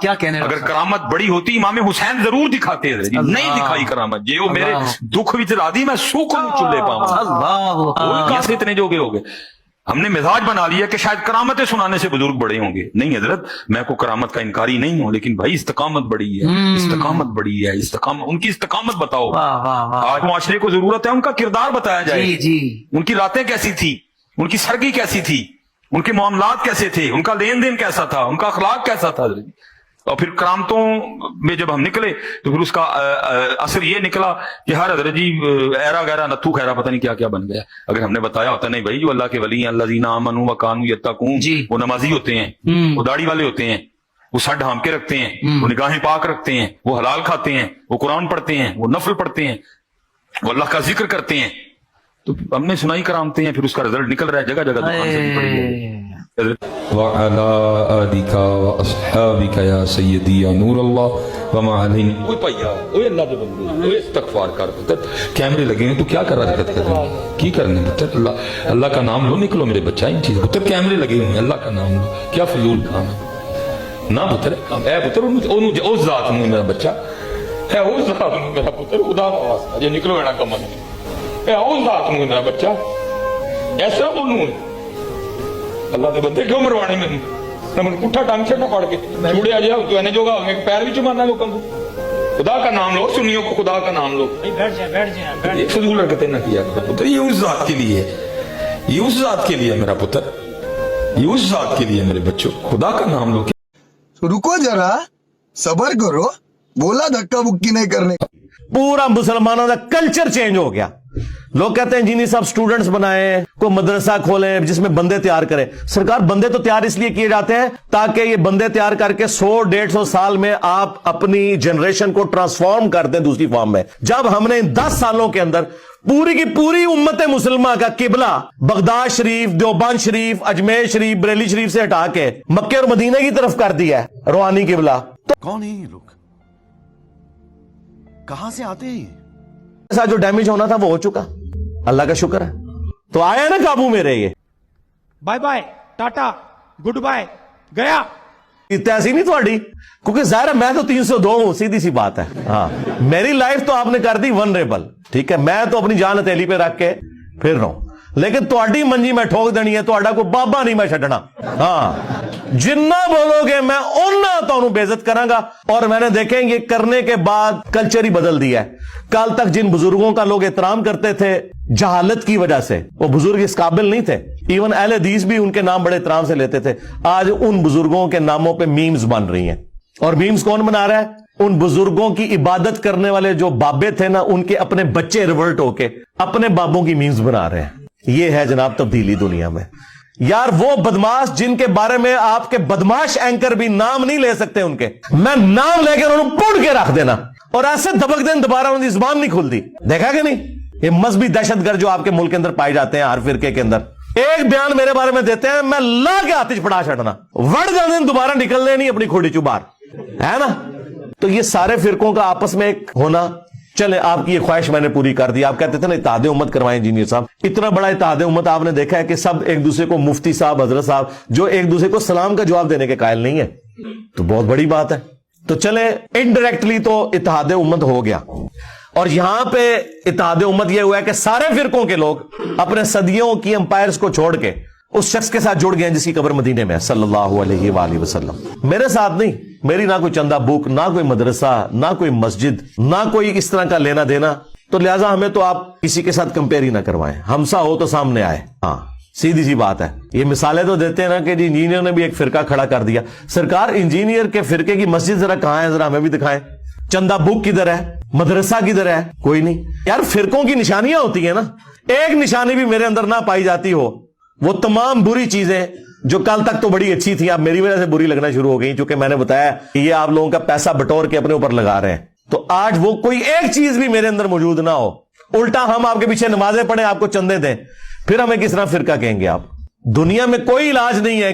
کیا کہنے اگر کرامت بڑی ہوتی امام حسین ضرور دکھاتے ہیں جی، نہیں دکھائی کرامت جی وہ میرے دکھ بھی چلا دی میں سوکھ نہیں چلے پاؤں کیسے اتنے جوگے ہو گئے. ہم نے مزاج بنا لیا کہ شاید کرامتیں سنانے سے بزرگ بڑے ہوں گے. نہیں حضرت میں کو کرامت کا انکاری نہیں ہوں لیکن بھائی استقامت بڑی ہے، استقامت بڑی ہے، استقامت ان کی استقامت بتاؤ. آج معاشرے کو ضرورت ہے ان کا کردار بتایا جائے. ان کی راتیں کیسی تھی، ان کی سرگی کیسی تھی، ان کے معاملات کیسے تھے، ان کا لین دین کیسا تھا، ان کا اخلاق کیسا تھا. اور پھر کرامتوں میں جب ہم نکلے تو پھر اس کا اثر یہ نکلا کہ ہر حضرت جی ایرا گیرا نتھو خیرا پتہ نہیں کیا کیا بن گیا. اگر ہم نے بتایا ہوتا نہیں بھائی جو اللہ کے ولی ہیں الذین آمنوا وکانوا یتقون وہ نمازی ہوتے ہیں، وہ داڑھی والے ہوتے ہیں، وہ سر ڈھانپ کے رکھتے ہیں، وہ نگاہیں پاک رکھتے ہیں، وہ حلال کھاتے ہیں، وہ قرآن پڑھتے ہیں، وہ نفل پڑھتے ہیں، وہ اللہ کا ذکر کرتے ہیں. تو ہم نے سنائی کرامتے ہیں پھر اس کا رزلٹ نکل رہا ہے جگہ جگہ دکان سے بھی پڑی ہے. وعلى آلك وأصحابك يا سيدي يا نور الله وما علينا. اوے بھیا اوے اللہ دے بندے اوے استغفار کر پتر کیمرے لگے ہیں تو کیا کر رہا ہے پتر کی کرنے پتر اللہ کا نام لو نکلو میرے بچہ ان چیز پتر کیمرے لگے ہیں اللہ کا نام لو کیا فضول کام ہے نہ پتر اے پتر او ذات ہوں میرا بچہ اے او ذات ہوں میرا پتر خدا کا واسطہ یہ نکلو اینا کم اے او ذات ہوں میرا بچہ ایسا بولوں اللہ دے بندے کیوں مروانے میں نہ من پٹھا ٹانگ چھڑنا پڑ کے چھوڑے آ جاؤ تو اینے جوگا میں پیر بھی چمانا لوگوں کو خدا کا نام لو سنیوں کو خدا کا نام لو بیٹھ جائیں یہ فضول حرکتیں نہ کیا پتر یہ اس ذات کے لیے یہ اس ذات کے لیے میرا پتر یہ اس ذات کے لیے میرے بچوں خدا کا نام لو. رکو ذرا صبر کرو بولا دھکا بکی نہیں کرنے. پورا مسلمانوں کا کلچر چینج ہو گیا. لوگ کہتے ہیں انجینئر صاحب سٹوڈنٹس بنائیں کوئی مدرسہ کھولیں جس میں بندے تیار کریں. سرکار بندے تو تیار اس لیے کیے جاتے ہیں تاکہ یہ بندے تیار کر کے 100-150 سال میں آپ اپنی جنریشن کو ٹرانسفارم کر دیں دوسری فارم میں. جب ہم نے 10 سالوں کے اندر پوری کی پوری امت مسلمہ کا قبلہ بغداد شریف، دیوبند شریف، اجمیر شریف، بریلی شریف سے ہٹا کے مکہ اور مدینہ کی طرف کر دیا ہے روحانی قبلہ. تو کون ہیں یہ لوگ؟ کہاں سے آتے ہیں؟ ایسا جو ڈیمیج ہونا تھا وہ ہو چکا اللہ کا شکر ہے. تو آیا نا قابو میں رہے. یہ bye bye tata goodbye گیا ایسی نہیں تھوڑی کیونکہ ظاہر ہے میں تو 302 ہوں سیدھی سی بات ہے. ہاں میری لائف تو آپ نے کر دی ونریبل ٹھیک ہے میں تو اپنی جان ہتھیلی پہ رکھ کے پھر رہا ہوں لیکن تہاڈی منجی میں ٹھوک دینی ہے تہاڈا کوئی بابا نہیں میں چھڈنا. ہاں جنہ بولو گے میں اُنہ تانوں بے عزت کراں گا. اور میں نے دیکھیں یہ کرنے کے بعد کلچر ہی بدل دیا ہے. کل تک جن بزرگوں کا لوگ احترام کرتے تھے جہالت کی وجہ سے وہ بزرگ اس قابل نہیں تھے. ایون اہل حدیث بھی ان کے نام بڑے احترام سے لیتے تھے. آج ان بزرگوں کے ناموں پہ میمز بن رہی ہیں. اور میمز کون بنا رہا ہے؟ ان بزرگوں کی عبادت کرنے والے جو بابے تھے نا ان کے اپنے بچے ریورٹ ہو کے اپنے بابوں کی میمز بنا رہے ہیں. یہ ہے جناب تبدیلی دنیا میں. یار وہ بدماش جن کے بارے میں آپ کے بدماش اینکر بھی نام نہیں لے سکتے ان کے میں نام لے کے انہوں نے پوڑ کے رکھ دینا اور ایسے دبک دیں دوبارہ ان کی زبان نہیں کھلتی. دیکھا کہ نہیں یہ مذہبی دہشت گرد جو آپ کے ملک کے اندر پائے جاتے ہیں ہر فرقے کے اندر ایک بیان میرے بارے میں دیتے ہیں میں لا کے آتش پڑا چھڑنا وڑ جانے دوبارہ نکلنے نہیں اپنی کھوڑی چبار ہے نا. تو یہ سارے فرقوں کا آپس میں ایک ہونا. چلے آپ کی یہ خواہش میں نے پوری کر دی. آپ کہتے تھے نا اتحاد امت کروائیں انجینئر صاحب. اتنا بڑا اتحاد امت آپ نے دیکھا ہے کہ سب ایک دوسرے کو مفتی صاحب حضرت صاحب جو ایک دوسرے کو سلام کا جواب دینے کے قائل نہیں ہے تو بہت بڑی بات ہے. تو چلے انڈائریکٹلی تو اتحاد امت ہو گیا. اور یہاں پہ اتحاد امت یہ ہوا ہے کہ سارے فرقوں کے لوگ اپنے صدیوں کی امپائرز کو چھوڑ کے اس شخص کے ساتھ جڑ گئے ہیں جس کی قبر مدینے میں ہے صلی اللہ علیہ وآلہ وسلم. میرے ساتھ نہیں میری نہ کوئی چندہ بک نہ کوئی مدرسہ نہ کوئی مسجد نہ کوئی اس طرح کا لینا دینا. تو لہٰذا ہمیں تو آپ کسی کے ساتھ کمپیئر ہی نہ کروائیں. ہمسا ہو تو سامنے آئے. ہاں سیدھی سی بات ہے. یہ مثالیں تو دیتے ہیں نا کہ جی انجینئر نے بھی ایک فرقہ کھڑا کر دیا. سرکار انجینئر کے فرقے کی مسجد ذرا کہاں ہے ذرا ہمیں بھی دکھائیں. چندہ بک کدھر ہے مدرسہ کدھر ہے کوئی نہیں. یار فرقوں کی نشانیاں ہوتی ہیں نا. ایک نشانی بھی میرے اندر نہ پائی جاتی ہو وہ تمام بری چیزیں جو کل تک تو بڑی اچھی تھی اب میری وجہ سے بری لگنا شروع ہو گئی چونکہ میں نے بتایا کہ یہ آپ لوگوں کا پیسہ بٹور کے اپنے اوپر لگا رہے ہیں. تو آج وہ کوئی ایک چیز بھی میرے اندر موجود نہ ہو الٹا ہم آپ کے پیچھے نمازیں پڑھیں آپ کو چندے دیں پھر ہمیں کس طرح فرقہ کہیں گے آپ. دنیا میں کوئی علاج نہیں ہے